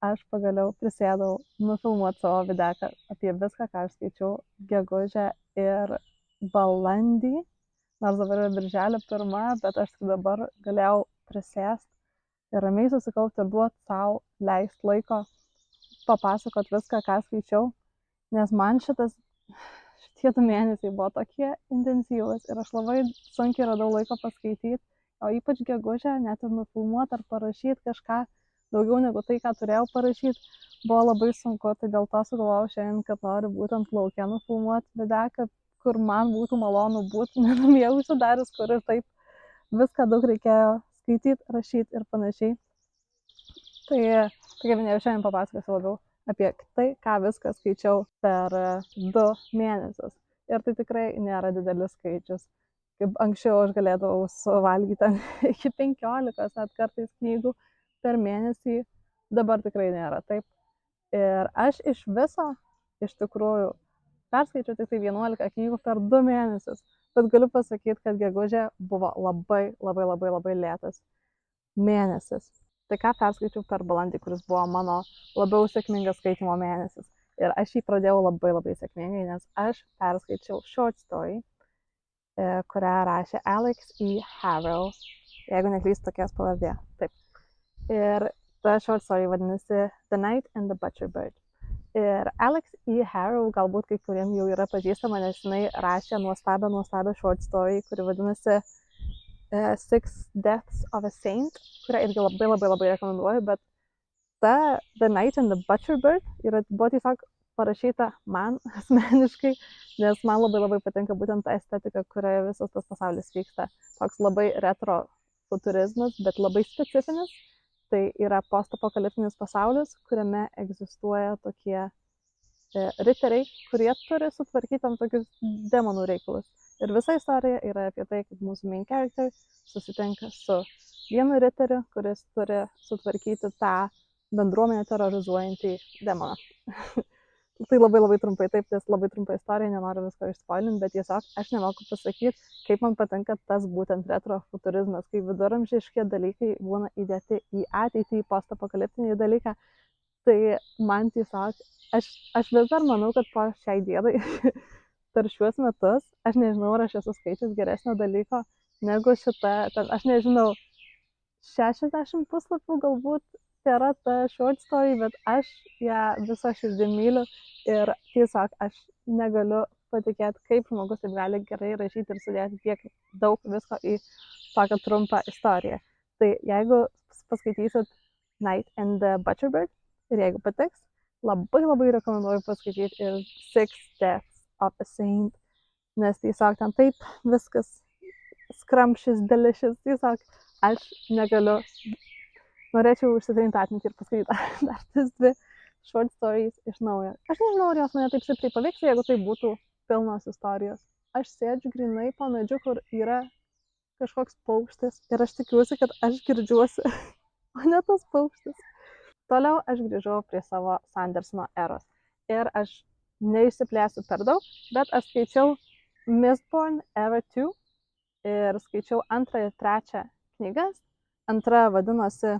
aš pagaliau prisėdau nufilmuoti savo videką apie viską, ką aš skaičiau gegužę ir balandį, nors dabar yra birželio 1, bet aš tik dabar galėjau prisėsti ir ramiai susikaupti ir duoti savo leisti laiko papasakot viską, ką skaičiau, nes man šitie 2 mėnesiai buvo tokie intensyvūs ir aš labai sunkiai radau laiko paskaityti, o ypač gegužę net ir nufilmuoti ar parašyti kažką daugiau negu tai, ką turėjau parašyti, buvo labai sunku, tai dėl to sugalvojau šiandien, kad noriu būtent lauke nufilmuoti videką, kur man būtų malonu būti, nenamie užsidarius, kur ir taip viską daug reikėjo skaityti, rašyti ir panašiai. Tai, kaip minėjau, šiandien papasakosiu labiau apie tai, ką viską skaičiau per 2 mėnesius. Ir tai tikrai nėra didelis skaičius. Kaip anksčiau aš galėdavau suvalgyti iki 15 net kartais knygų per mėnesį, dabar tikrai nėra taip. Ir aš iš viso, iš tikrųjų, perskaičiau tik tai 11 knygų per 2 mėnesius. Bet galiu pasakyti, kad gegužė buvo labai lėtas mėnesis. Tai ką perskaičiau per balandį, kuris buvo mano labiau sėkmingas skaitimo mėnesis. Ir aš jį pradėjau labai sėkmingai, nes aš perskaičiau short story, kurią rašė Alex E. Harrow, jeigu neklystu tokios pavardė. Taip. Ir ta short story vadinasi The Knight and the Butcher Bird. Ir Alex E. Harrow galbūt kai kuriem jau yra pažįstama, nes jinai rašė nuostabią short story, kuri vadinasi Six Deaths of a Saint, kurią irgi labai rekomenduoju, bet ta The Knight and the Butcher Bird buvo tiesiog parašyta man asmeniškai, nes man labai patinka būtent ta estetika, kurioje visas tas pasaulis vyksta. Toks labai retro futurizmas, bet labai specifinis. Tai yra postapokaliptinis pasaulis, kuriame egzistuoja tokie riteriai, kurie turi sutvarkyti tam tokius demonų reikalus. Ir visa istorija yra apie tai, kaip mūsų main character susitinka su vienu riteriu, kuris turi sutvarkyti tą bendruomenę terrorizuojantį demoną. Tai labai trumpai, taip, tai labai trumpa istorija, nenoriu visko išspoilinti, bet tiesiog aš nemoku pasakyti, kaip man patinka tas būtent retrofuturizmas, kai viduramžiški dalykai būna įdėti į ateitį, į postapokaliptinį dalyką. Tai man tiesiog, aš vis dar manau, kad po šiai dienai per šiuos metus, aš nežinau, ar aš esu skaičius geresnio dalyko negu šita, aš nežinau, 60 puslapių galbūt tai yra ta short story, bet aš ją visą širdį myliu ir tiesiog aš negaliu patikėti, kaip žmogus taip gali gerai rašyti ir sudėti tiek daug visko į tokią trumpą istoriją. Tai jeigu paskaitysit Knight and the Butcher Bird ir jeigu patiks, labai rekomenduoju paskaityti ir Six Deaths of a Saint, nes tiesiog ten taip viskas scrumptious, delicious, tiesiog aš negaliu. Norėčiau užsitrinti atmintį ir paskaityti dar tas 2 short stories iš naujo. Aš nežinau, ar jos mane taip stipriai paveiks, jeigu tai būtų pilnos istorijos. Aš sėdžiu grinai po medžiu, kur yra kažkoks paukštis ir aš tikiuosi, kad aš girdžiuosi, o ne tas paukštis. Toliau aš grįžau prie savo Sandersono eros ir aš neišsiplėsiu per daug, bet aš skaičiau Mistborn Era 2 ir skaičiau 2 ir 3 knygas. 2 vadinosi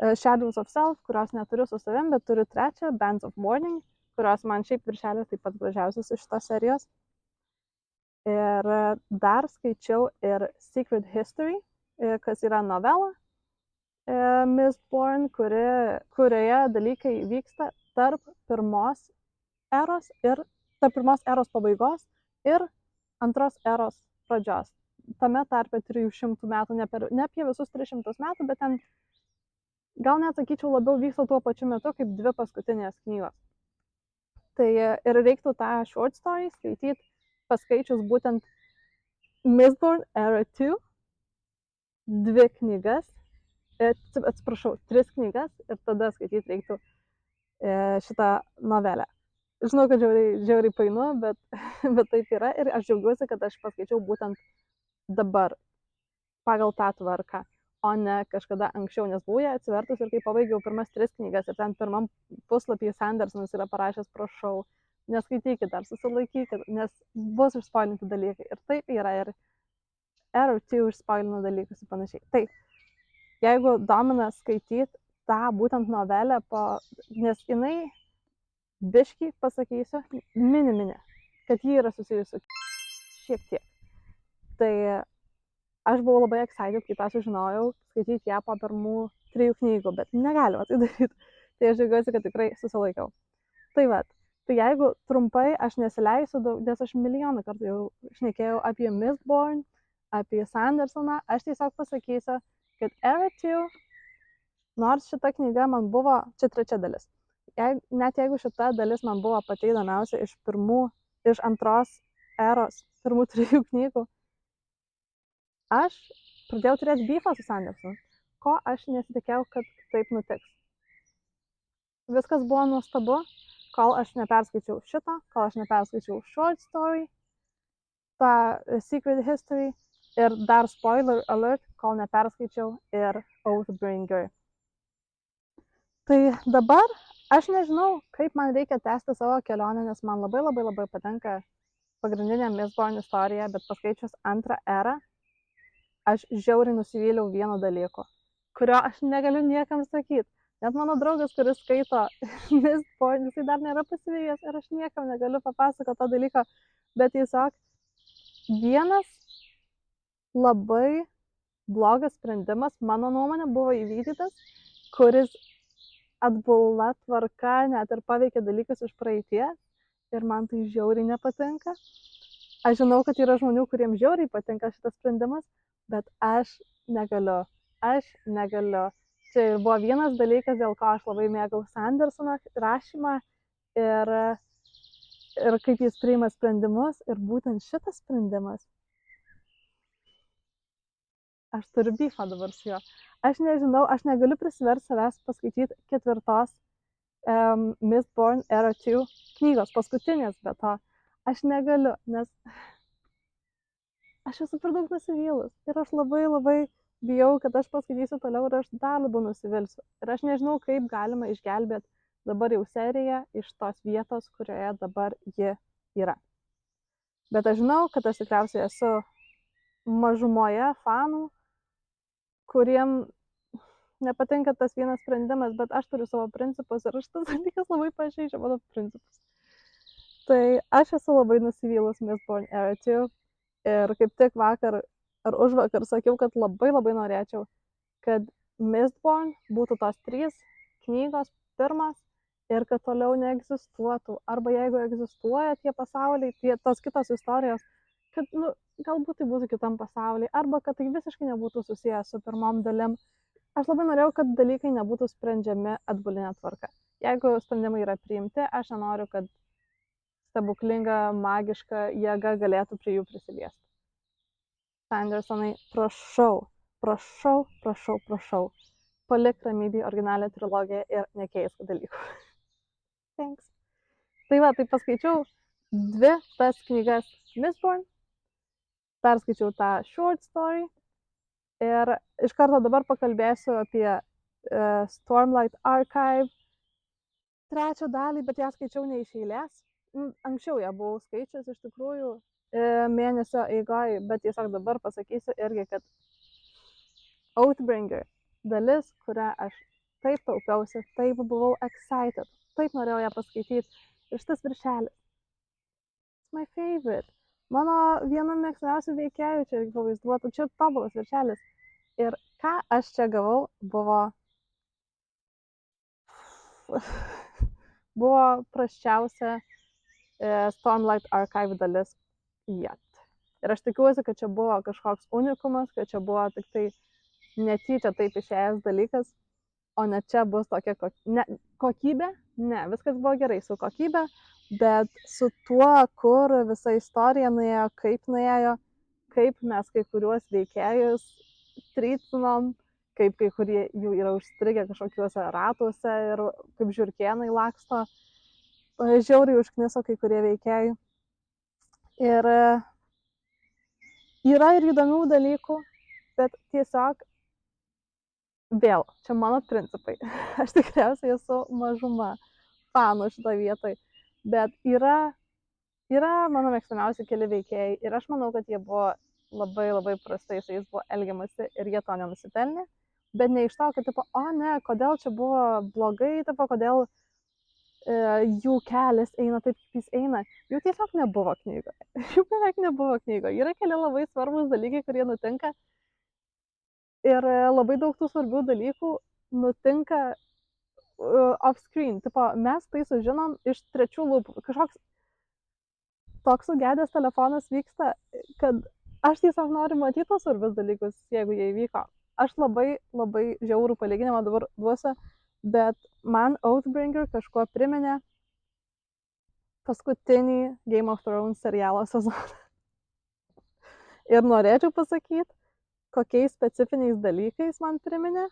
Shadows of Self, kurios neturiu su savim, bet turiu 3 Bands of Mourning, kurios man šiaip viršelis taip pat gražiausias iš šitos serijos. Ir dar skaičiau ir Secret History, kas yra novela Mistborn, kurioje dalykai vyksta tarp pirmos eros pabaigos ir 2 eros pradžios. Tame tarpe 300 metų, ne apie visus 300 metų, bet ten gal net sakyčiau labiau vyksta tuo pačiu metu kaip 2 paskutinės knygos. Tai ir reiktų tą short story skaityti paskaičius būtent Mistborn Era 2, 2 knygas, 3 knygas ir tada skaityti reiktų šitą novelę. Žinau, kad žiauriai painu, bet taip yra ir aš džiaugiuosi, kad aš paskaičiau būtent dabar pagal tą tvarką, o ne kažkada anksčiau, nes buvau ją atsivertus ir kai pabaigiau pirmas 3 knygas ir ten pirmam puslapyje Sandersonas yra parašęs, prašau, neskaitykit dar, susilaikykit, nes bus išspoilinti dalykai. Ir taip yra, ir Era 2 išspoilino dalykus ir panašiai. Tai, jeigu domina skaityti tą būtent novelę, nes jinai biškį, pasakysiu, mini, kad ji yra susijusi šiek tiek. Tai aš buvau labai excited, kai tą sužinojau, skaityti ją po pirmų 3 knygų, bet negalima tai daryti. Tai aš džiaugiuosi, kad tikrai susilaikiau. Tai va, tai jeigu trumpai aš nesileisiu daug, nes aš milijoną kartų jau šnekėjau apie Mistborn, apie Sandersoną, aš tiesiog pasakysiu, kad Era 2, nors šita knyga man buvo, čia 3 dalis, net jeigu šita dalis man buvo pati įdomiausia iš 2 eros, pirmų 3 knygų, aš pradėjau turėti beefą su Sandersonu, ko aš nesitikėjau, kad taip nutiks. Viskas buvo nuostabu, kol aš neperskaičiau šito, kol aš neperskaičiau Short Story, tą Secret History ir dar spoiler alert, kol neperskaičiau ir Oathbringer. Tai dabar aš nežinau, kaip man reikia tęsti savo kelionę, nes man labai patinka pagrindinė Mistborn istorija, bet paskaičius 2 erą, aš žiauriai nusivyliau vieno dalyko, kurio aš negaliu niekam sakyti. Net mano draugas, kuris skaito Mistborn, jisai dar nėra pasivėjęs ir aš niekam negaliu papasakoti to dalyko, bet tiesiog vienas labai blogas sprendimas, mano nuomonė, buvo įvykdytas, kuris atbula tvarka net ir paveikia dalykus iš praeities ir man tai žiauriai nepatinka. Aš žinau, kad yra žmonių, kuriems žiauriai patinka šitas sprendimas, bet aš negaliu. Čia ir buvo vienas dalykas, dėl ko aš labai mėgau Sandersono rašymą ir kaip jis priima sprendimus. Ir būtent šitas sprendimas, aš turiu beefą dabar su juo. Aš nežinau, aš negaliu prisiversti savęs paskaityti 4 Mistborn Era 2 knygos, paskutinės, bet to aš negaliu, nes aš esu per daug nusivylus ir aš labai bijau, kad aš paskaitysiu toliau ir aš dar labiau nusivilsiu. Ir aš nežinau, kaip galima išgelbėti dabar jau seriją iš tos vietos, kurioje dabar ji yra. Bet aš žinau, kad aš tikriausiai esu mažumoje fanų, kuriem nepatinka tas vienas sprendimas, bet aš turiu savo principus ir šitas dalykas labai pažeidžia mano principus. Tai aš esu labai nusivylus Mistborn Era 2 ir kaip tik vakar ar užvakar sakiau, kad labai norėčiau, kad Mistborn būtų tos 3 knygos pirmas ir kad toliau neegzistuotų. Arba jeigu egzistuoja tie pasauliai, tos kitos istorijos, kad galbūt tai būtų kitam pasauliai, arba kad tai visiškai nebūtų susijęs su pirmom dalim. Aš labai norėjau, kad dalykai nebūtų sprendžiami atbulinė tvarka. Jeigu sprendimai yra priimti, aš nenoriu, kad stebuklinga, magiška jėga galėtų prie jų prisiliesti. Sandersonai, prašau, palik ramybėj originalią trilogiją ir nekeisk dalykų. Thanks. Tai va, tai paskaičiau 2 tas knygas Mistborn, perskaičiau tą Short Story ir iš karto dabar pakalbėsiu apie Stormlight Archive 3 dalį, bet ją skaičiau ne iš eilės. Anksčiau ją buvau skaičius iš tikrųjų mėnesio eigoje, bet tiesiog dabar pasakysiu irgi, kad Oathbringer dalis, kurią aš taip taupiausi, taip buvau excited, taip norėjau ją paskaityti. Ir šitas viršelis. It's my favorite. Mano viena mėgstamiausių veikėjų čia pavaizduota, čia tobulas viršelis. Ir ką aš čia gavau, buvo prasčiausia Stormlight Archive dalis yet. Ir aš tikiuosi, kad čia buvo kažkoks unikumas, kad čia buvo tik tai netyčia taip išėjęs dalykas, o ne čia bus tokia kokybė. Ne, viskas buvo gerai su kokybė, bet su tuo, kur visa istorija nuėjo, kaip mes kai kuriuos veikėjus trytinom, kaip kai kurie jų yra užstrigę kažkokiuose ratuose ir kaip žiurkėnai laksto. Žiauriai užkniso kai kurie veikėjai. Ir yra ir įdomių dalykų, bet tiesiog vėl, čia mano principai. Aš tikriausiai esu mažuma fanų šitą vietoj, bet yra mano mėgstamiausi keli veikėjai ir aš manau, kad jie buvo labai prastai, su jais buvo elgiamasi ir jie to nenusipelnė. bet ne iš to, kad, tipo, o ne, kodėl čia buvo blogai, tipo, kodėl jų kelias eina taip, kaip jis eina. Jų tiesiog nebuvo knygoje. Jų beveik nebuvo knygoje. Yra keli labai svarbus dalykai, kurie nutinka. Ir labai daug tų svarbių dalykų nutinka off-screen. Tipo, mes tai sužinom iš trečių lūpų. Kažkoks toks sugedęs telefonas vyksta, kad aš tiesiog noriu matyti tos svarbius dalykus, jeigu jie įvyko. Aš labai, labai žiaurų palyginimą dabar duosiu, bet man Oathbringer kažkuo priminė paskutinį Game of Thrones serialo sezoną. Ir norėčiau pasakyti, kokiais specifiniais dalykais man priminė,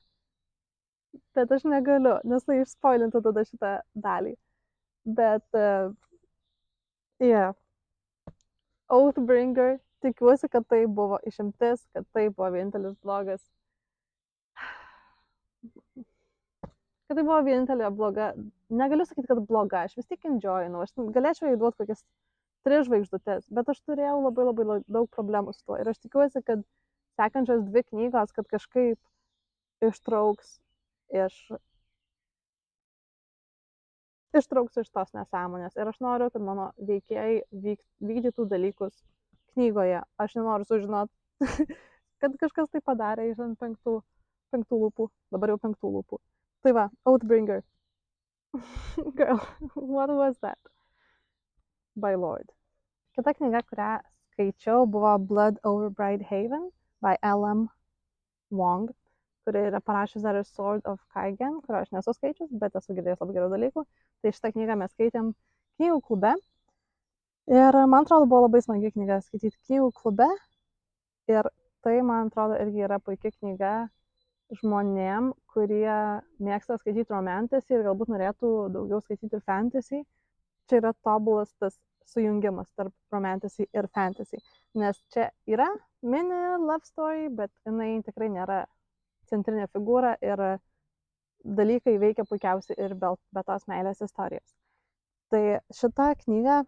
bet aš negaliu, nes tai išspoilintų tada šitą dalį. Bet, Oathbringer, tikiuosi, kad tai buvo išimtis, kad tai buvo vienintelis blogas. Kad tai buvo vienintelė bloga, negaliu sakyti, kad bloga, aš vis tik enjoyinu, aš galėčiau įduoti kokias 3 žvaigždutes, bet aš turėjau labai labai daug problemų su tuo ir aš tikiuosi, kad sekančios 2 knygos, kad kažkaip ištrauks iš tos nesąmonės ir aš noriu, kad mano veikėjai vykdytų dalykus knygoje. Aš nenoriu sužinoti, kad kažkas tai padarė iš 5 lūpų, dabar jau 5 lūpų. Tai va, Oathbringer. Girl, what was that? By Lord. Kita knyga, kurią skaičiau, buvo Blood over Bridehaven by L.M. Wong, kuri yra parašęs dar ir Sword of Kaigen, kurio aš nesu skaičius, bet esu girdėjęs labai gerų dalykų. Tai šitą knygą mes skaitėm knygų klube. Ir man atrodo, buvo labai smagi knyga skaityti knygų klube. Ir tai, man atrodo, irgi yra puikia knyga žmonėm, kurie mėgsta skaityti romantasy ir galbūt norėtų daugiau skaityti ir fantasy. Čia yra tobulas tas sujungimas tarp romantasy ir fantasy. Nes čia yra mini love story, bet jinai tikrai nėra centrinė figūra ir dalykai veikia puikiausiai ir be tos meilės istorijos. Tai šitą knygą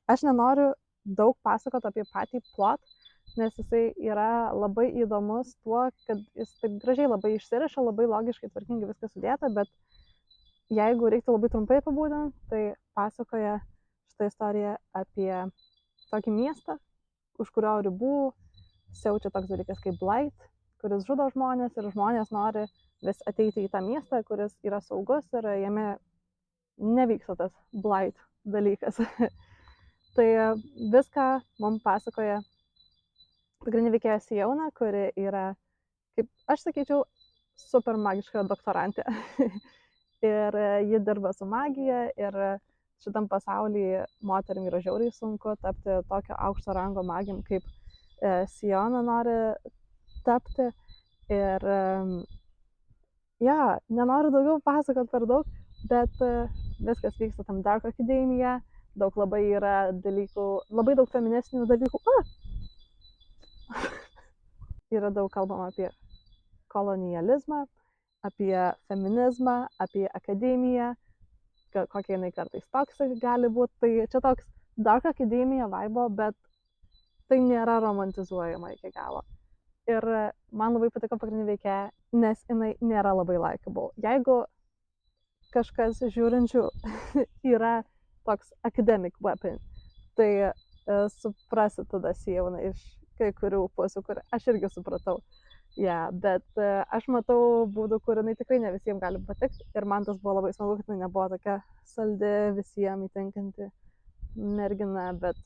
aš nenoriu daug pasakoti apie patį plot, nes jisai yra labai įdomus tuo, kad jis taip gražiai labai išsiriša, labai logiškai, tvarkingai viskas sudėta, bet jeigu reiktų labai trumpai apibūdinti, tai pasakoja šitą istoriją apie tokį miestą, už kurio ribų siaučia toks dalykas kaip blight, kuris žudo žmonės ir žmonės nori vis ateiti į tą miestą, kuris yra saugus ir jame nevyksta tas blight dalykas. Tai viską mums pasakoja pagrindinė veikėja Sijauna, kuri yra, kaip aš sakyčiau, super magiška doktorantė. Ir ji dirba su magija ir šitam pasaulyje moterim yra žiauriai sunku tapti tokio aukšto rango magijom, kaip Sijona nori tapti. Ir nenoriu daugiau pasakoti per daug, bet viskas vyksta tam Dark Academija, daug labai yra dalykų, labai daug feministinių dalykų. Yra daug kalbama apie kolonializmą, apie feminizmą, apie akademiją, kokia jinai kartais toksai gali būti. Tai čia toks Dark Academija vibe, bet tai nėra romantizuojama iki galo. Ir man labai patiko pagrindinė veikėja, nes jinai nėra labai likeable. Jeigu kažkas žiūrinčių yra toks academic weapon, tai suprasit tada Sijauną iš kai kurių pusių, kur aš irgi supratau. Bet aš matau būdų, kur jinai tikrai ne visiems gali patikti. Ir man tas buvo labai smagu, kad jinai nebuvo tokia saldi, visiems įtinkanti mergina, bet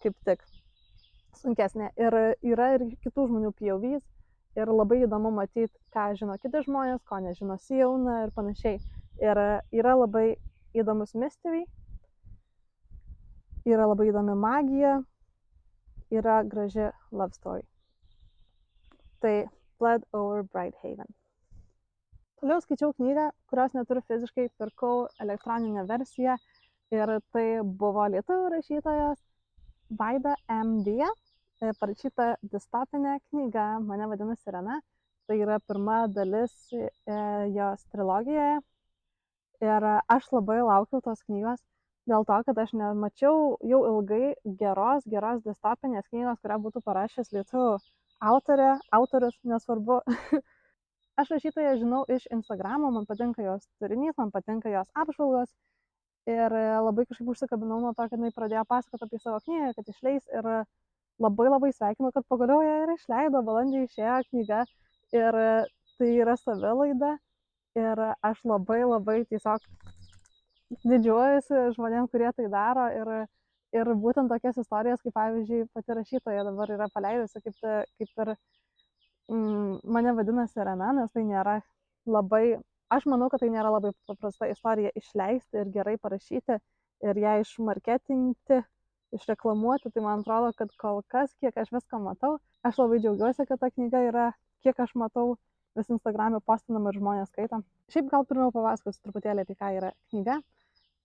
kaip tik sunkesnė. Ir yra ir kitų žmonių POVs. Ir labai įdomu matyti, ką žino kiti žmonės, ko nežino Sijauna ir panašiai. Ir yra labai įdomus mystery, yra labai įdomi magija, yra graži love story. Tai Blood over Bridehaven. Toliau skaičiau knygą, kurios neturiu fiziškai, pirkau elektroninę versiją ir tai buvo lietuvių rašytojos Vaida M.D. Parašyta distopinė knyga, mane vadina Sirena. Tai yra pirma dalis jos trilogijoje. Ir aš labai laukiau tos knygos dėl to, kad aš nemačiau jau ilgai geros distopinės knygos, kurią būtų parašęs lietuvių autorius, nesvarbu. Aš rašytoją žinau iš Instagramo, man patinka jos turinys, man patinka jos apžvalgos ir labai kažkaip užsikabinau nuo to, kad jinai pradėjo pasakoti apie savo knygą, kad išleis ir labai sveikinu, kad pagaliau ją ir išleido, balandį išėjo knyga ir tai yra savilaida ir aš labai tiesiog didžiuojuosi žmonėm, kurie tai daro ir būtent tokias istorijas, kaip pavyzdžiui, pati rašytoja dabar yra paleidusi, kaip ir mane vadina Sirena, nes tai nėra labai, aš manau, kad tai nėra labai paprasta istorija išleisti ir gerai parašyti ir ją išmarketinti, išreklamuoti, tai man atrodo, kad kol kas, kiek aš viską matau, aš labai džiaugiuosi, kad ta knyga yra, kiek aš matau, vis Instagram'e postinama ir žmonės skaito. Šiaip gal pirmiau papasakosiu truputėlį apie ką yra knyga.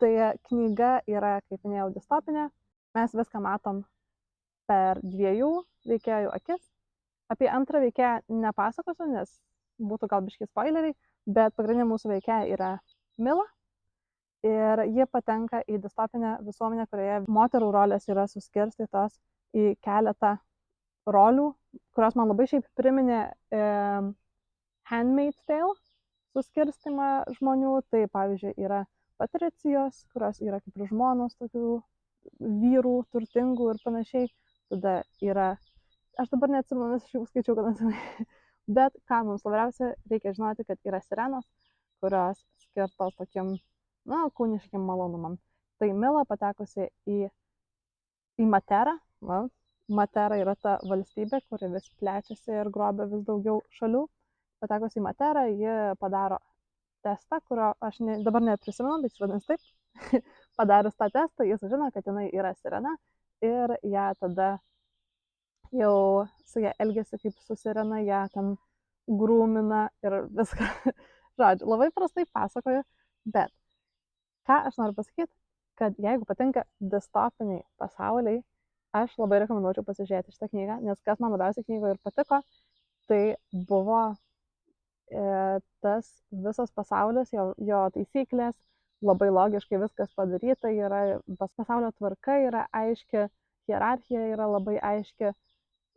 Tai knyga yra, kaip minėjau, distopinė. Mes viską matom per dviejų veikėjų akis. Apie antrą veikėją nepasakosiu, nes būtų gal biški spoileriai, bet pagrindinė mūsų veikėja yra Mila. Ir ji patenka į distopinę visuomenę, kurioje moterų rolės yra suskirstytos į keletą rolių, kurios man labai šiaip priminė Handmaid's Tale suskirstimą žmonių. Tai pavyzdžiui yra patricijos, kurios yra kaip ir žmonos tokių vyrų, turtingų ir panašiai. Tada yra, aš dabar neatsimenu, nes aš jau skaičiau, kad neatsimenu, bet ką mums labiausiai reikia žinoti, kad yra sirenos, kurios skirtos tokiam, kūniškiam malonumam. Tai Mila patekusi į Materą. Matera yra ta valstybė, kuri vis plečiasi ir grobia vis daugiau šalių. Patekusi į Materą, ji padaro testą, kurio aš dabar neprisimenu, bet jis vadinasi taip. Padarius tą testą, jis žino, kad jinai yra sirena ir ją tada jau su ją elgiasi kaip su sirena, ją ten grūmina ir viską. Žodžiu, labai prastai pasakoju, bet ką aš noriu pasakyti, kad jeigu patinka distopiniai pasauliai, aš labai rekomenduočiau pasižiūrėti šitą knygą, nes kas man labiausiai knygoje ir patiko, tai buvo tas visas pasaulis, jo taisyklės, labai logiškai viskas padaryta, pasaulio tvarka yra aiški, hierarchija yra labai aiški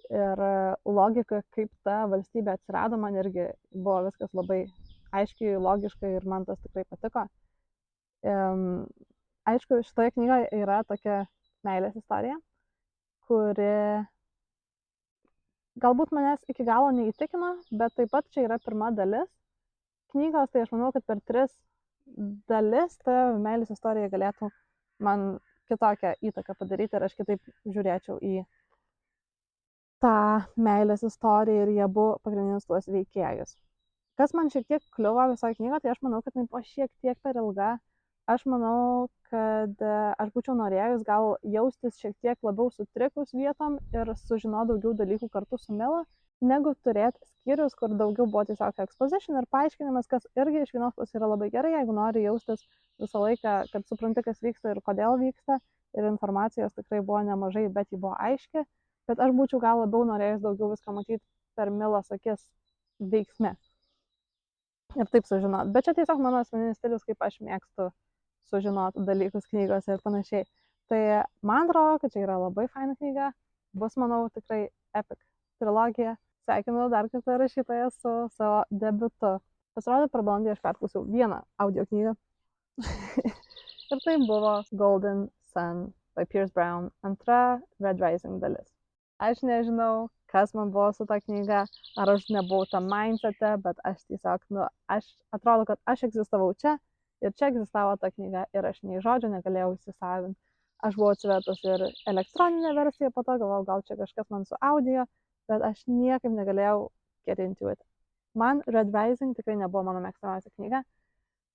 ir logika, kaip ta valstybė atsirado, man irgi buvo viskas labai aiškiai, logiškai ir man tas tikrai patiko. Aišku, šitoje knygoje yra tokia meilės istorija, kuri galbūt manęs iki galo neįtikino, bet taip pat čia yra pirma dalis knygos, tai aš manau, kad per 3 dalis ta meilės istorija galėtų man kitokią įtaką padaryti ir aš kitaip žiūrėčiau į tą meilės istoriją ir jie buvo pagrindinius tuos veikėjus. Kas man šiek tiek kliuvo visoje knygoje, tai aš manau, kad jinai buvo šiek tiek per ilga. Aš manau, kad aš būčiau norėjus gal jaustis šiek tiek labiau sutrikus vietom ir sužinoti daugiau dalykų kartu su Mila, negu turėti skyrius, kur daugiau buvo tiesiog exposition ir paaiškinimas, kas irgi iš vienos pusės yra labai gerai, jeigu nori jaustis visą laiką, kad supranti, kas vyksta ir kodėl vyksta, ir informacijos tikrai buvo nemažai, bet ji buvo aiški, bet aš būčiau gal labiau norėjus daugiau viską matyti per Milos akis veiksme. Ir taip sužinot. Bet čia tiesiog mano asmeninis stilius, kaip aš mėgstu sužinoti dalykus knygose ir panašiai. Tai man atrodo, kad čia yra labai faina knyga. Bus, manau, tikrai epic trilogija. Sveikinu dar kartą rašytoją su savo debiutu. Pasirodė per balandį, aš perklausiau vieną audio knygą. Ir tai buvo Golden Sun by Pierce Brown, antra Red Rising dalis. Aš nežinau, kas man buvo su ta knyga, ar aš nebuvau tam mindsete, bet aš tiesiog, atrodo, kad aš egzistavau čia ir čia egzistavo ta knyga ir aš nei žodžio negalėjau įsisavinti. Aš buvau atsivertus ir elektroninę versiją, po to galvojau, gal čia kažkas man su audio, bet aš niekaip negalėjau get into it. Man Red Rising tikrai nebuvo mano mėgstamiausia knyga,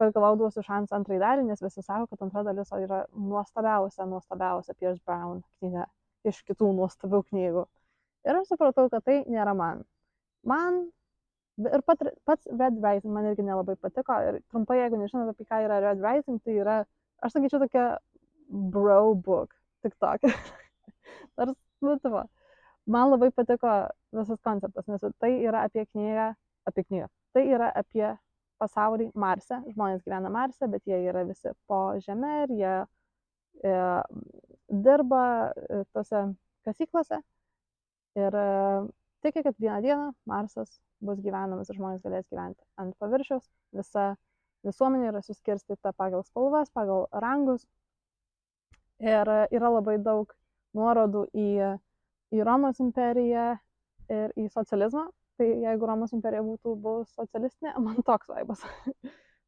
bet galvojau, duosiu šansą antrai dalį, nes visi sako, kad antra dalis yra nuostabiausia Pierce Brown knyga iš kitų nuostabių knygų. Ir aš supratau, kad tai nėra man. Ir pats Red Rising man irgi nelabai patiko. Ir trumpai, jeigu nežinote, apie ką yra Red Rising, tai yra, aš sakyčiau, tokia bro book, tik tokia. Man labai patiko visas konceptas, nes tai yra apie knygą. Tai yra apie pasaulį Marse. Žmonės gyvena Marse, bet jie yra visi po žeme ir jie dirba tose kasyklose. Ir tiki, kad vieną dieną Marsas bus gyvenamas ir žmonės galės gyventi ant paviršiaus. Visa visuomenė yra suskirstyta pagal spalvas, pagal rangus. Ir yra labai daug nuorodų į Romos imperiją ir į socializmą. Tai jeigu Romos imperija būtų buvus socialistinė, man toks vaibas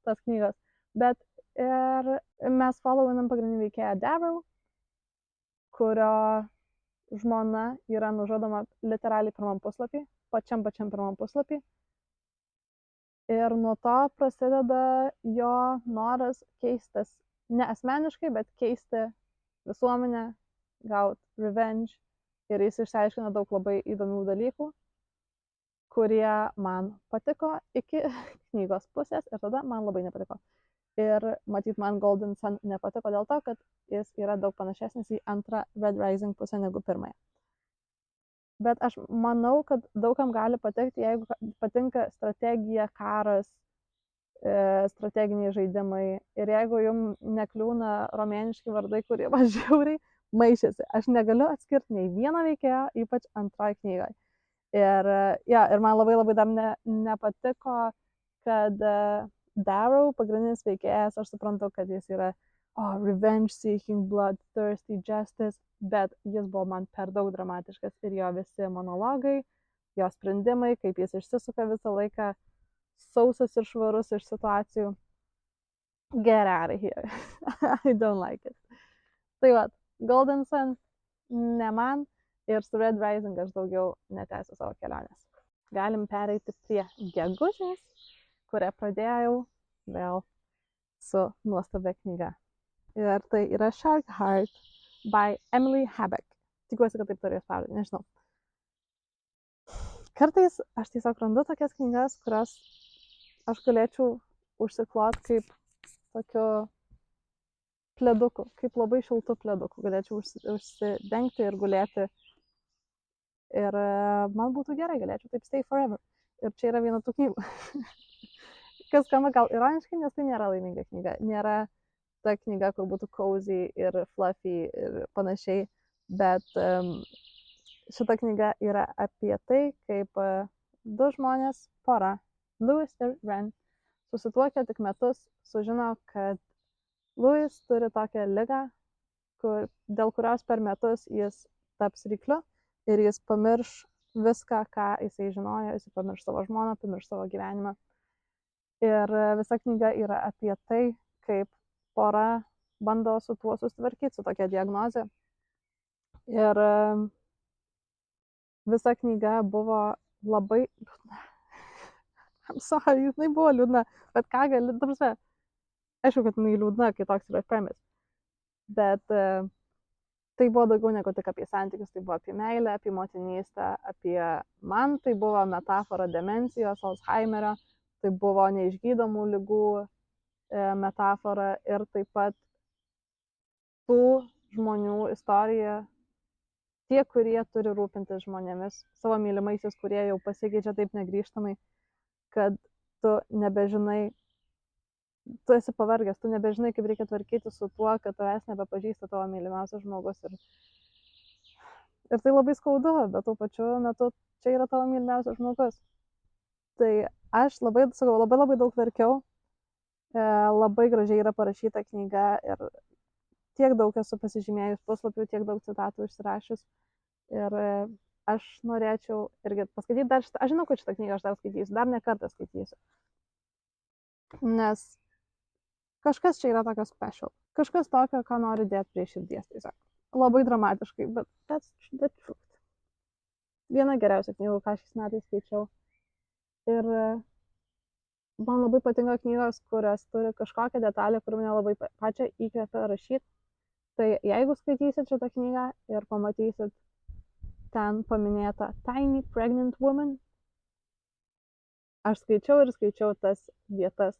tas knygos. Bet ir mes followinam pagrindinį veikėją Darrow, kurio žmona yra nužudoma literaliai pirmam puslapį, pačiam pirmam puslapį. Ir nuo to prasideda jo noras keistis, ne asmeniškai, bet keisti visuomenę, gauti revenge. Ir jis išsiaiškina daug labai įdomių dalykų, kurie man patiko iki knygos pusės ir tada man labai nepatiko. Ir matyt, man Golden Sun nepatiko dėl to, kad jis yra daug panašesnis į antrą Red Rising pusę negu pirmąją. Bet aš manau, kad daugam gali patikti, jeigu patinka strategija, karas, strateginiai žaidimai ir jeigu jums nekliūna romėniški vardai, kurie man žiauriai maišėsi. Aš negaliu atskirti nei vieną veikėją, ypač antroji knygoje. Ir man labai dar nepatiko, kad Darrow, pagrindinis veikėjas, aš suprantu, kad jis yra revenge seeking, bloodthirsty justice, bet jis buvo man per daug dramatiškas ir jo visi monologai, jo sprendimai, kaip jis išsisuka visą laiką sausas ir švarus iš situacijų. Get out of here. I don't like it. Tai va, Golden Sun ne man ir su Red Rising aš daugiau netęsiu savo kelionės. Galim pereiti prie gegužės, kurią pradėjau vėl su nuostabia knyga. Ir tai yra Shark Heart by Emily Habeck. Tikiuosi, kad taip turės pavadinti, nežinau. Kartais aš tiesiog randu tokias knygas, kurias aš galėčiau užsiklot kaip tokiu pleduku, kaip labai šiltu pleduku. Galėčiau užsidengti ir gulėti. Ir man būtų gerai, galėčiau taip stay forever. Ir čia yra viena tų knygų. Kas skamba gal ironiškai, nes tai nėra laiminga knyga. Nėra ta knyga, kur būtų cozy ir fluffy ir panašiai. Bet šita knyga yra apie tai, kaip du žmonės, pora, Louis ir Ren, susituokia tik metus, sužino, kad Louis turi tokią ligą, dėl kurios per metus jis taps rykliu ir jis pamirš viską, ką jisai žinojo, jis pamirš savo žmoną, pamirš savo gyvenimą. Ir visa knyga yra apie tai, kaip pora bando su tuo susitvarkyti, su tokia diagnoze. Ir visa knyga buvo labai liūdna. I'm sorry, jinai buvo liūdna, bet ką gali, tarsi, aišku, kad jinai liūdna, kai toks yra premise. Bet tai buvo daugiau negu tik apie santykius, tai buvo apie meilę, apie motinystę, man tai buvo metafora demencijos, Alzheimerio, tai buvo neišgydomų ligų metafora ir taip pat tų žmonių istorija, tie, kurie turi rūpintis žmonėmis, savo mylimaisiais, kurie jau pasikeičia taip negrįžtamai, kad tu nebežinai, tu esi pavargęs, tu nebežinai, kaip reikia tvarkyti su tuo, kad tavęs nebepažįsta tavo mylimiausias žmogus. Ir tai labai skaudu, bet tuo pačiu metu čia yra tavo mylimiausias žmogus. Tai aš labai daug verkiau, labai gražiai yra parašyta knyga ir tiek daug esu pasižymėjus puslapių, tiek daug citatų išsirašius. Ir aš norėčiau irgi paskaityti dar šitą, aš žinau, kad šitą knygą aš dar skaitysiu, dar ne kartą skaitysiu. Nes kažkas čia yra tokio special. Kažkas tokio, ką noriu dėti prie širdies, tiesiog. Labai dramatiškai, bet that's the truth. Viena geriausia knygų, ką šiais metais skaičiau. Ir man labai patinka knygos, kurios turi kažkokią detalę, kur mane labai pačią įkvepia rašyti. Tai jeigu skaitysit šitą knygą ir pamatysit ten paminėtą Tiny Pregnant Woman, aš skaičiau tas vietas,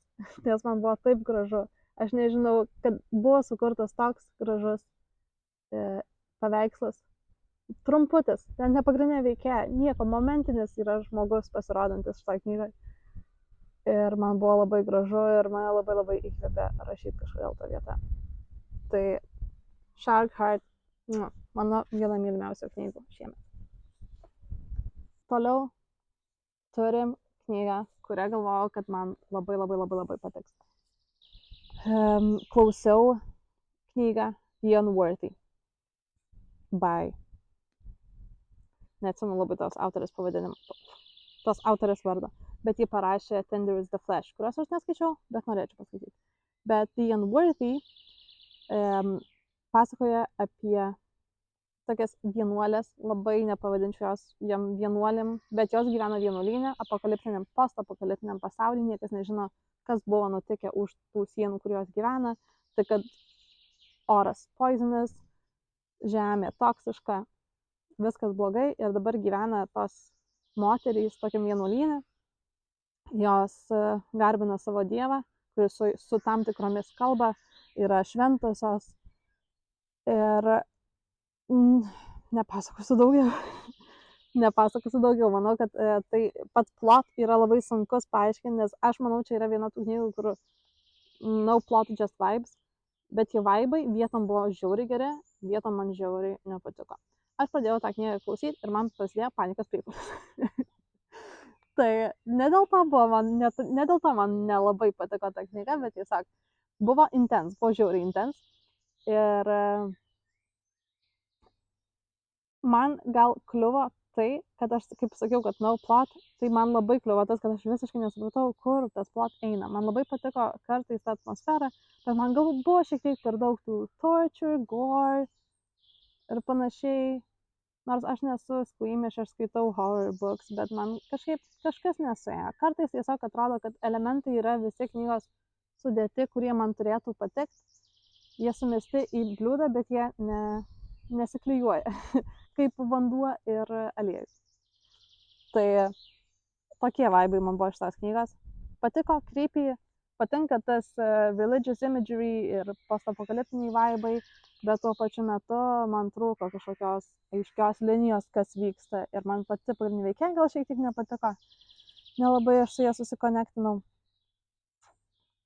nes man buvo taip gražu. Aš nežinau, kad buvo sukurtas toks gražus paveikslas. Trumputis, ten nepagrindinė veikėja, nieko, momentinis yra žmogus pasirodantis šitą knygą. Ir man buvo labai gražu ir mane labai įkvėpė rašyti kažkodėl tą vietą. Tai Shark Heart, mano viena mylimiausių knygų šiemet. Toliau turim knygą, kurią galvojau, kad man labai patiks. Klausiau knygą The Unworthy by, neatsimenu labai tos autorės pavadinimą, tos autorės vardą, bet ji parašė Tender is the Flesh, kurios aš neskaičiau, bet norėčiau paskaityti. Bet The Unworthy pasakoja apie tokias vienuolės, labai nepavadinčiau jos jam vienuolėm, bet jos gyvena vienuolyne, apokaliptiniam, postapokaliptiniam pasaulyje, niekas nežino, kas buvo nutikę už tų sienų, kur jos gyvena, tai kad oras poisonous, žemė toksiška, viskas blogai ir dabar gyvena tos moterys tokiam vienuolyne, jos garbina savo dievą, kuris su tam tikromis kalba, yra šventosios ir nepasakosiu daugiau, manau, kad tai pats plot yra labai sunkus paaiškinti, nes aš manau, čia yra viena tų knygų, kur no plot, just vibes, bet tie vibai vietom buvo žiauriai geri, vietom man žiauriai nepatiko. Aš pradėjau tą knygą klausyti ir man prasidėjo panikos priepuolis. Tai ne dėl to man nelabai patiko ta knyga, bet tiesiog buvo žiauriai intens. Ir man gal kliuvo tai, kad aš, kaip sakiau, kad no plot, tai man labai kliuvo tas, kad aš visiškai nesupratau, kur tas plot eina. Man labai patiko kartais ta atmosfera, bet man gal buvo šiek tiek per daug tų torture, gore ir panašiai. Nors aš nesu squeamish, aš skaitau horror books, bet man kažkas nesuėjo. Kartais tiesiog atrodo, kad elementai yra visi knygos sudėti, kurie man turėtų patikti. Jie sumesti į bliūdą, bet jie nesiklijuoja, kaip vanduo ir aliejus. Tai tokie vaibai man buvo šitos knygos. Patiko, creepy, patinka tas religious imagery ir postapokaliptiniai vaibai, bet tuo pačiu metu man trūko kažkokios aiškios linijos, kas vyksta. Ir man pati pagrindinė veikėja gal šiek tiek nepatiko. Nelabai aš su ja susikonektinau.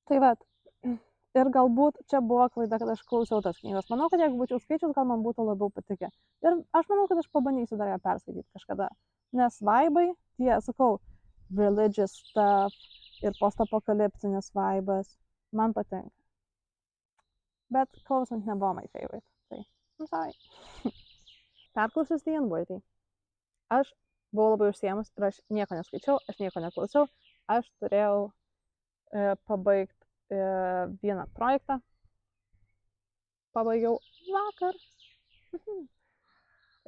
Tai vat. Ir galbūt čia buvo klaida, kad aš klausiau tas knygos. Manau, kad jeigu būčiau skaičius, gal man būtų labiau patikę. Ir aš manau, kad aš pabandysiu dar ją perskaityti kažkada. Nes vaibai, tie, sakau, religious stuff ir postapokaliptinis vaibas man patinka. Bet klausant nebuvo my favorite. Tai, I'm sorry. Perklausius The Unworthy. Aš buvau labai užsiėmus ir aš nieko neskaičiau, aš nieko neklausiau. Aš turėjau pabaigti vieną projektą. Pabaigiau vakar.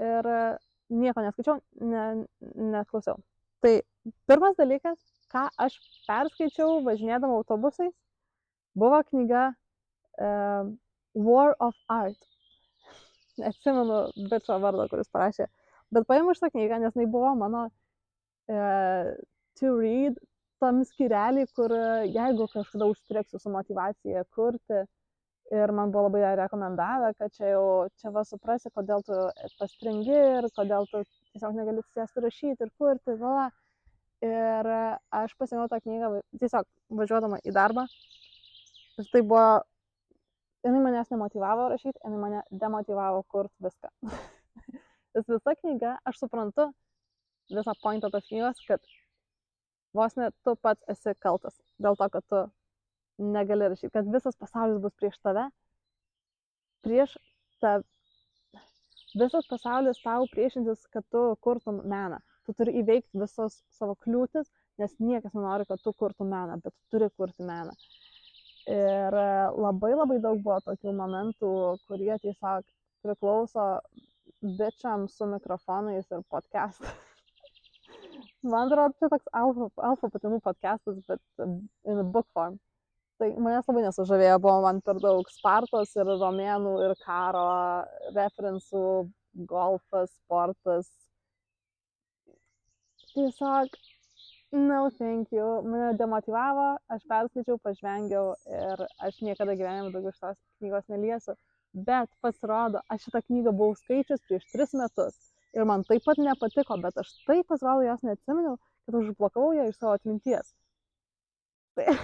Ir nieko neskaičiau, neklausiau. Tai pirmas dalykas, ką aš perskaičiau važinėdama autobusais, buvo knyga War of Art. Neatsimenu bičio vardą, kuris parašė. Bet paimu šitą knygą, nes jinai buvo mano to read tam skyrelį, kur jeigu kažkada užstriksiu su motivacija kurti ir man buvo labai rekomendavę, kad čia va suprasi, kodėl tu pastringi ir kodėl tu tiesiog negali sėsti rašyti ir kurti. Va. Ir aš pasėmiau tą knygą tiesiog važiuodama į darbą. Ir tai buvo, jinai manęs nemotivavo rašyti, jinai mane demotivavo kurti viską. Nes visa knyga, aš suprantu visą pointą tos knygos, kad vos net tu pats esi kaltas dėl to, kad tu negali rašyti, kad visas pasaulis bus prieš tave, visas pasaulis tau priešintis, kad tu kurtum meną. Tu turi įveikti visos savo kliūtis, nes niekas nenori, kad tu kurtum meną, bet tu turi kurti meną. Ir labai daug buvo tokių momentų, kurie tiesiog priklauso bičiam su mikrofonais ir podcastais. Man atrodo, čia toks alfa patinų podcastas, bet in a book form. Tai manęs labai nesužavėjo, buvo man per daug Spartos ir romėnų ir karo referensų, golfas, sportas. Tiesiog, no thank you, mane demotivavo, aš perskaičiau, pažvengiau ir aš niekada gyvenime daugiau šitos knygos neliesiu. Bet pasirodo, aš šitą knygą buvau skaičius prieš 3 metus ir man taip pat nepatiko, bet aš taip pasirodo jos neatsiminiau, kad aš užblokavau ją iš savo atminties. Tai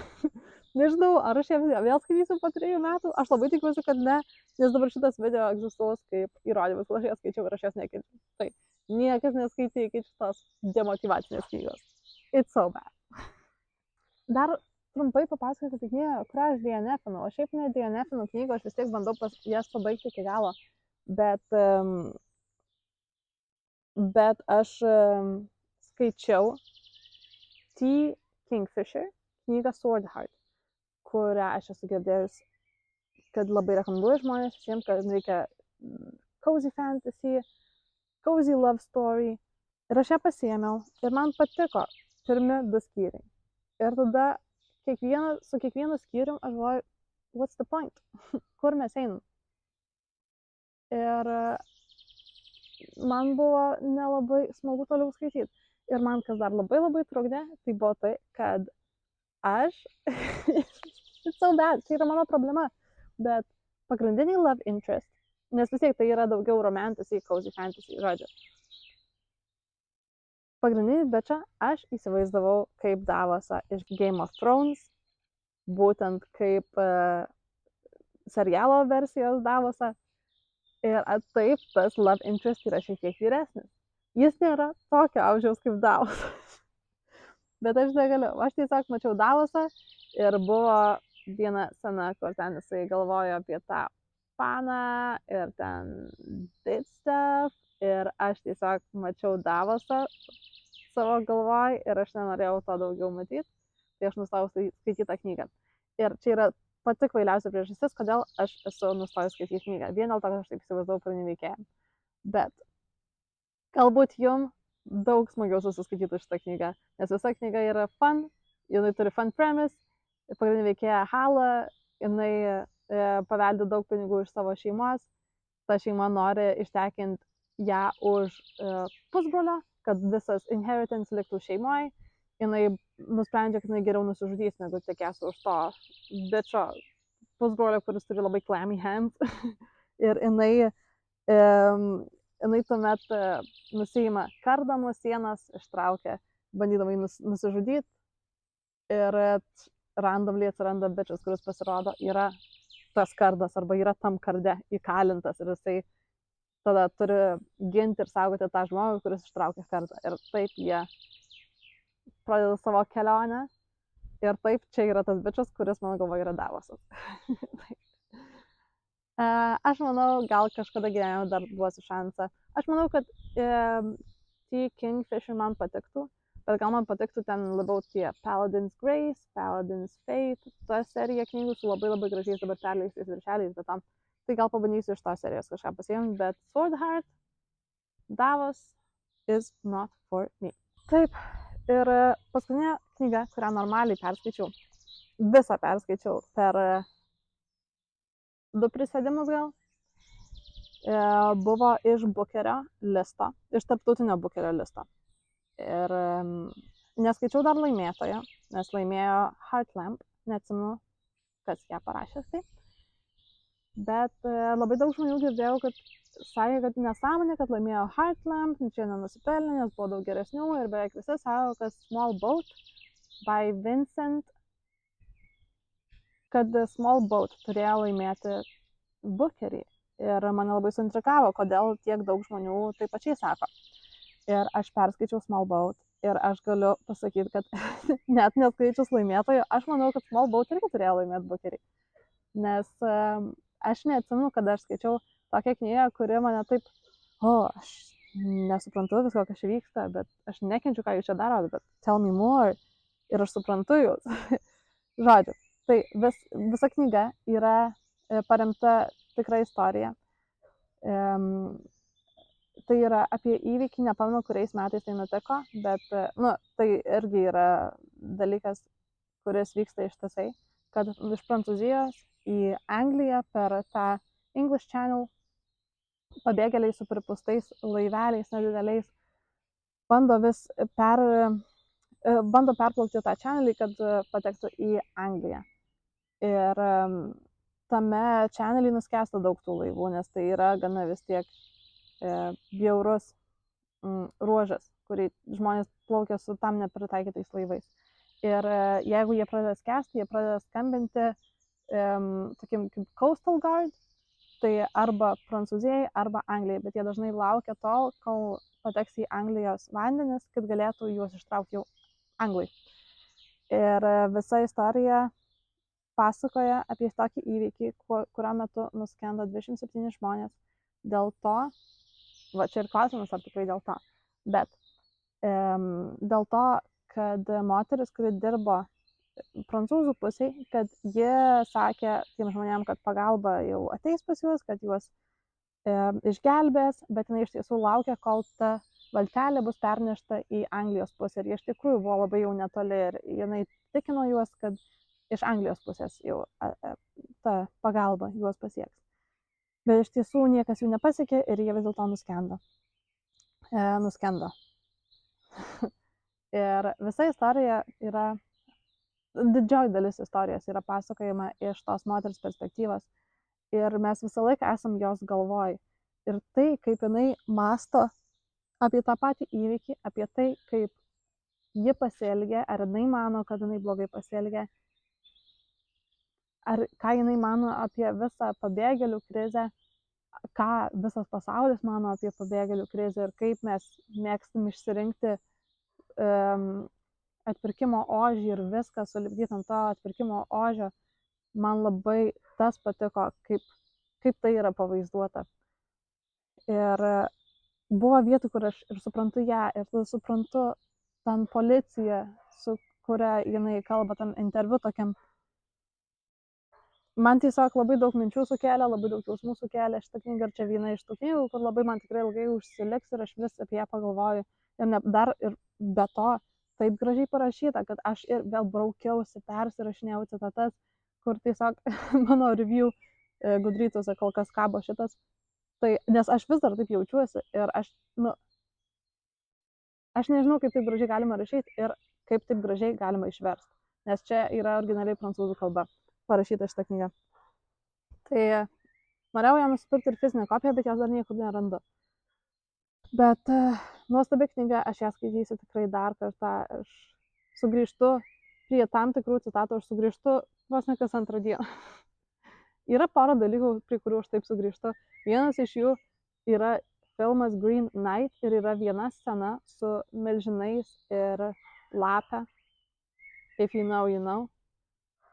nežinau, ar aš ją vėl skaitysiu po 3 metų, aš labai tikiuosi, kad ne, nes dabar šitas video egzistuos kaip įrodymas, kad aš ją skaičiau ir aš jos nekeičiu. Tai Niekas neskaitykit šitos demotyvacinės knygos. It's so bad. Dar trumpai papasakosiu apie knygą, kurią aš DNF-inu. O šiaip ne DNF-inu knygą, aš vis tiek bandau jas pabaigti iki galo. Bet aš skaičiau T. Kingfisher knygą Sword Heart, kurią aš esu girdėjus, kad labai rekomenduoju žmonės visiems, kad reikia cozy fantasy, cozy love story. Ir aš ją pasiėmiau ir man patiko pirmi 2 skyriai. Ir tada su kiekvienu skyrium aš galvoju, what's the point? Kur mes einam? Ir man buvo nelabai smagu toliau skaityti. Ir man kas dar labai labai trukdė, tai buvo tai, kad aš, it's so bad, tai yra mano problema, bet pagrindiniai love interest, nes vis tiek tai yra daugiau romantasy, cozy fantasy, žodžiu. Pagrindinį bičą aš įsivaizdavau kaip Davosą iš Game of Thrones, būtent kaip serialo versijos Davosą. Ir taip, tas love interest yra šiek tiek vyresnis. Jis nėra tokio amžiaus kaip Davosas. Bet aš negaliu. Aš tiesiog mačiau Davosą ir buvo viena scena, kur ten jisai galvojo apie tą paną ir ten did stuff. Ir aš tiesiog mačiau Davosą savo galvoj ir aš nenorėjau to daugiau matyti, tai aš nustojau skaityti tą knygą. Ir čia yra pati kvailiausia priežastis, kodėl aš esu nustojus skaityti knygą. Vien dėl to, kad aš taip įsivaizdavau pagrindinį veikėją. Bet galbūt jum daug smagiau susiskaitytų šitą knygą, nes visa knyga yra fun, jinai turi fun premise, pagrindinį veikėją Hala, jinai paveldi daug pinigų iš savo šeimos, ta šeima nori ištekinti ją už pusbrolio, kad visas inheritance liktų šeimoje, jinai nusprendžia, kad jinai geriau nusižudys, negu tekės už to bičo pusbrolio, kuris turi labai clammy hands. Ir jinai tuomet nusiima kardą nuo sienos, ištraukia, bandydama jį nusižudyti. Ir randomly atsiranda bičas, kuris pasirodo yra tas kardas arba yra tam karde įkalintas. Ir jisai tada turi ginti ir saugoti tą žmogų, kuris ištraukia kardą. Ir taip jie pradeda savo kelionę. Ir taip čia yra tas bičas, kuris mano galvoje yra Davosas. Aš manau, gal kažkada gyvenime dar duosiu šansą. Aš manau, kad T. Kingfisher man patiktų, bet gal man patiktų ten labiau tie Paladin's Grace, Paladin's Fate, ta serija knygų su labai labai gražiais dabar perleistais viršeliais, bet tam. Tai gal pabandysiu iš tos serijos kažką pasiimti, bet Sword Heart, Davos is not for me. Taip, ir paskutinė knyga, kurią normaliai perskaičiau, visą perskaičiau per 2 prisėdimus gal, buvo iš Bookerio listo, iš tarptautinio Bookerio listo. Ir neskaičiau dar laimėtojo, nes laimėjo Heartlamp, neatsimenu, kas ją parašęs tai. Bet labai daug žmonių girdėjau, kad sakė, kad nesąmonė, kad laimėjo Heartlamp, čia nenusipelnė, nes buvo daug geresnių ir beveik visi sako, kad Small Boat by Vincent, kad Small Boat turėjo laimėti Bookerį. Ir mane labai suintrigavo, kodėl tiek daug žmonių taip pačiai sako. Ir aš perskaičiau Small Boat ir aš galiu pasakyti, kad net neskaičius laimėtojų, aš manau, kad Small Boat irgi turėjo laimėti Bookerį. Nes aš neatsimenu, kad aš skaičiau tokią knygą, kuri mane taip, aš nesuprantu visko, kas čia vyksta, bet aš nekenčiu, ką jūs čia darot, bet tell me more. Ir aš suprantu jūs. Žodžiu, tai visa knyga yra paremta tikra istorija. Tai yra apie įvykį, nepamenu, kuriais metais tai nutiko, bet tai irgi yra dalykas, kuris vyksta ištisai, kad iš Prancūzijos į Angliją per tą English Channel pabėgėliai su pripūstais laiveliais nedideliais bando perplaukti tą channelį, kad patektų į Angliją. Ir tame channelį nuskęsta daug tų laivų, nes tai yra gana vis tiek bjaurus ruožas, kurį žmonės plaukia su tam nepritaikytais laivais. Ir jeigu jie pradeda skęsti, jie pradeda skambinti tokim kaip Coastal Guard, tai arba Prancūzijai, arba Anglijai, bet jie dažnai laukia tol, kol pateks į Anglijos vandenis, kad galėtų juos ištraukti jau anglai. Ir visa istorija pasakoja apie tokį įvykį, kurio metu nuskendo 27 žmonės. Dėl to, va čia ir klausimas, ar tikrai dėl to, bet dėl to, kad moteris, kuri dirbo prancūzų pusiai, kad ji sakė tiem žmonėm, kad pagalba jau ateis pas juos, kad juos išgelbės, bet jinai iš tiesų laukia, kol ta valtelė bus pernešta į Anglijos pusę. Ir iš tikrųjų buvo labai jau netoli ir jinai tikino juos, kad iš Anglijos pusės jau ta pagalba juos pasieks. Bet iš tiesų niekas jų nepasiekė ir jie vis dėlto nuskendo. Ir visa istorija yra, didžioji dalis istorijos yra pasakojama iš tos moters perspektyvos ir mes visą laiką esam jos galvoj. Ir tai, kaip jinai masto apie tą patį įvykį, apie tai, kaip ji pasielgė, ar jinai mano, kad jinai blogai pasielgė, ar ką jinai mano apie visą pabėgėlių krizę, ką visas pasaulis mano apie pabėgėlių krizę ir kaip mes mėgstam išsirinkti atpirkimo ožį ir viską sulipdyti ant to atpirkimo ožio. Man labai tas patiko, kaip tai yra pavaizduota. Ir buvo vietų, kur aš ir suprantu ją, ir tada suprantu ten policiją, su kuria jinai kalba tam interviu tokiam. Man tiesiog labai daug minčių sukėlė, labai daug jausmų sukėlė šitą knygą ir čia viena iš tų knygų, kur labai man tikrai ilgai užsiliks ir aš vis apie ją pagalvoju. Ir be to taip gražiai parašyta, kad aš ir vėl braukiausi, persirašinėjau citatas, kur tiesiog mano review Goodreads'uose kol kas kabo šitas. Tai, nes aš vis dar taip jaučiuosi ir aš nežinau, kaip taip gražiai galima rašyti ir kaip taip gražiai galima išversti. Nes čia yra originaliai prancūzų kalba parašyta šitą knygą. Tai norėjau ją nusipirkti ir fizinę kopiją, bet jos dar niekur nerandu. Bet nuostabi knyga, aš ją skaitysiu tikrai dar kartą. Aš sugrįžtu prie tam tikrų citatų, aš sugrįžtu vos ne kas antrą dieną. Yra pora dalykų, prie kurių aš taip sugrįžtu. Vienas iš jų yra filmas Green Knight ir yra viena scena su milžinais ir lapė. If you know, you know.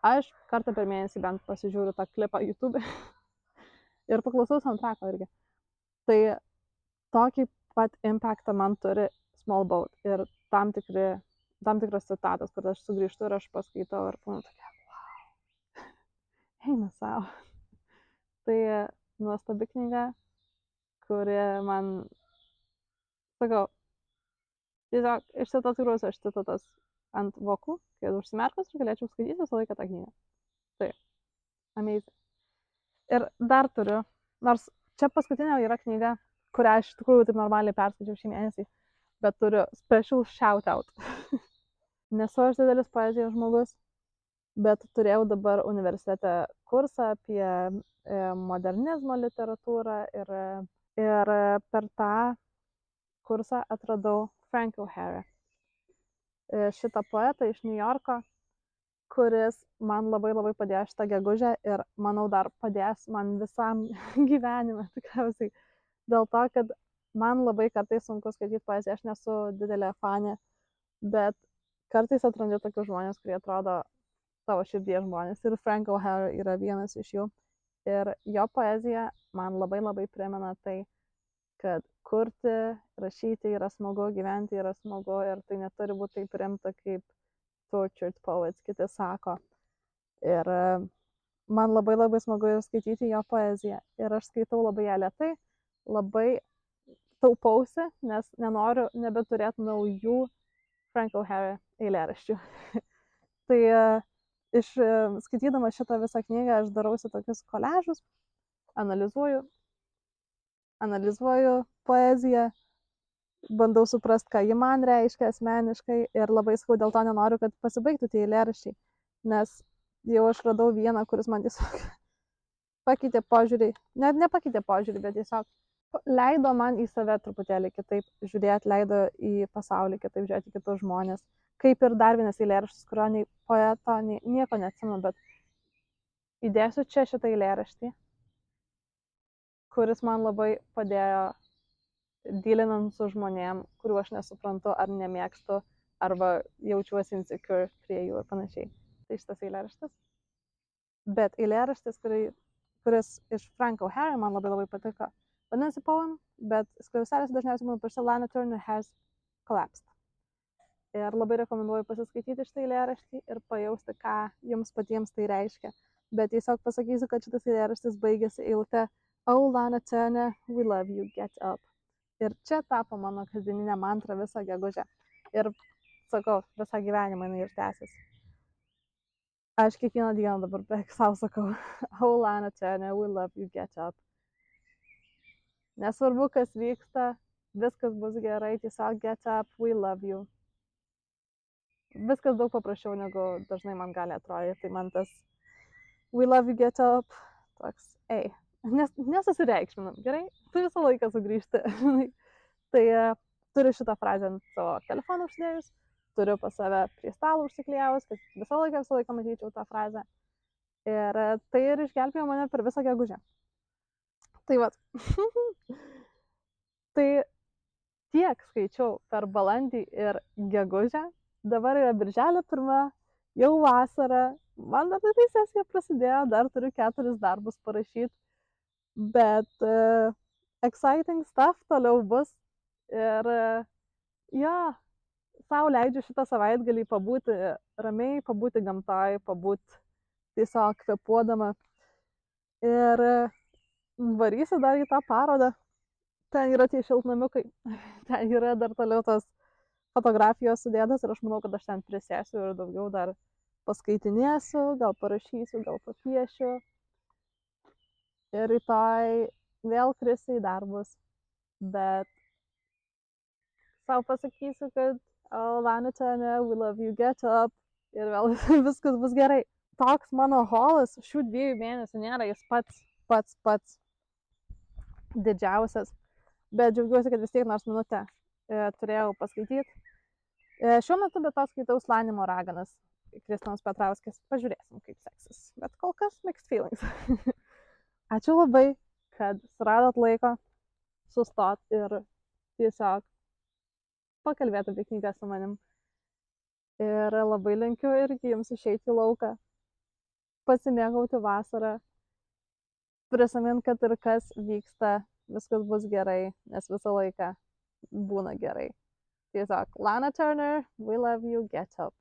Aš kartą per mėnesį bent pasižiūriu tą klipą YouTube ir paklausau soundtracko irgi. Tai tokį pat impactą man turi Small Boat ir tam tikras citatas, kur aš sugrįžtu ir aš paskaitau ir pamanu tokia, wow, eina savo. Tai nuostabi knyga, kuri man, sakau, tiesiog išsitatuiruosiu aš citatas ant vokų, kai užsimerkus ir galėčiau skaityti visą laiką tą knygą. Tai, amazing. Ir dar turiu, nors čia paskutinė yra knyga, kurią aš iš tikrųjų taip normaliai perskaičiau šį mėnesį, bet turiu special shout out. Nesu aš didelis poezijos žmogus, bet turėjau dabar universitete kursą apie modernizmo literatūrą ir per tą kursą atradau Frank O'Hara. Šitą poetą iš New Yorko, kuris man labai labai padėjo šitą gegužę ir manau dar padės man visam gyvenime tikriausiai. Dėl to, kad man labai kartais sunku skaityti poeziją, aš nesu didelė fanė, bet kartais atrandi tokius žmonės, kurie atrodo tavo širdies žmonės ir Frank O'Hara yra vienas iš jų. Ir jo poezija man labai labai primena tai, kad kurti, rašyti yra smagu, gyventi yra smagu ir tai neturi būti taip rimta kaip tortured poets, kiti sako. Ir man labai labai smagu skaityti jo poeziją. Ir aš skaitau labai ją lėtai, labai taupausi, nes nenoriu nebeturėti naujų Frank O'Hara eilėraščių. Tai skaitydama šitą visą knygą aš darausi tokius koliažus, analizuoju poeziją, bandau suprasti, ką ji man reiškia asmeniškai ir labai sakau, dėl to nenoriu, kad pasibaigtų tie eilėraščiai, nes jau aš radau vieną, kuris man tiesiog pakeitė požiūrį, net nepakeitė požiūrį, bet tiesiog leido man į save truputėlį kitaip žiūrėti, leido į pasaulį kitaip žiūrėti kitus žmonės, kaip ir dar vienas eilėraštis, kurio nei poeto, nei nieko neatsimenu, bet įdėsiu čia šitą eilėraštį, kuris man labai padėjo dylinant su žmonėm, kuriuo aš nesuprantu ar nemėgstu, arba jaučiuosi insecure prie jų ir panašiai. Tai šitas eilėraštis. Bet eilėraštis, kuris iš Frank O'Hara man labai patiko, vadinasi Poem, bet skliaustelis dažniausiai būna parašyta Lana Turner has collapsed. Ir labai rekomenduoju pasiskaityti šitą eilėraštį ir pajausti, ką jums patiems tai reiškia. Bet tiesiog pasakysiu, kad šitas eilėraštis baigėsi eilute Oh, Lana Turner, we love you, get up. Ir čia tapo mano kasdieninė mantra visą gegužę. Ir sakau, visą gyvenimą jinai ir tęsis. Aš kiekvieną dieną dabar beveik savo sakau, Oh, Lana Turner, we love you, get up. Nesvarbu, kas vyksta, viskas bus gerai, tiesiog get up, we love you. Viskas daug paprasčiau, negu dažnai man gali atrodyti. Tai man tas we love you, get up, toks, ei, nesusireikšminam, gerai? Tu visą laiką sugrįžti. Tai turiu šitą frazę ant savo telefoną užsidėjus, turiu pas save prie stalo užsiklijavus, kad visą laiką matyčiau tą frazę. Ir tai ir išgelbėjo mane per visą gegužę. Tai vat. Tai tiek skaičiau per balandį ir gegužę. Dabar yra birželio 1, jau vasara. Man dar tai sesija prasidėjo, dar turiu 4 darbus parašyti. Bet exciting stuff toliau bus. Ir jo, savo leidžiu šitą savaitgalį pabūti ramiai, pabūti gamtoj, pabūti tiesiog kvepuodama. Ir varysiu dar į tą parodą. Ten yra tie šiltnamiukai. Ten yra dar toliau tos fotografijos sudėtas ir aš manau, kad aš ten prisėsiu ir daugiau dar paskaitinėsiu, gal parašysiu, gal papiešiu. Ir rytoj vėl krisiu į darbus. Bet savo pasakysiu, kad oh, Lana Turner, we love you, get up. Ir vėl viskas bus gerai. Toks mano holas šių 2 mėnesių nėra jis pats didžiausias. Bet džiaugiuosi, kad vis tiek nors minutę turėjau paskaityti. Šiuo metu be to skaitau Slanimo raganas. Kristinos Petrauskės. Pažiūrėsim, kaip seksis. Bet kol kas mixed feelings. Ačiū labai, kad suradot laiko sustot ir tiesiog pakalbėti apie knygą su manim. Ir labai linkiu irgi jums išeiti į lauką, pasimėgauti vasarą, prisimint, kad ir kas vyksta, viskas bus gerai, nes visą laiką būna gerai. Tiesiog, Lana Turner, we love you, get up.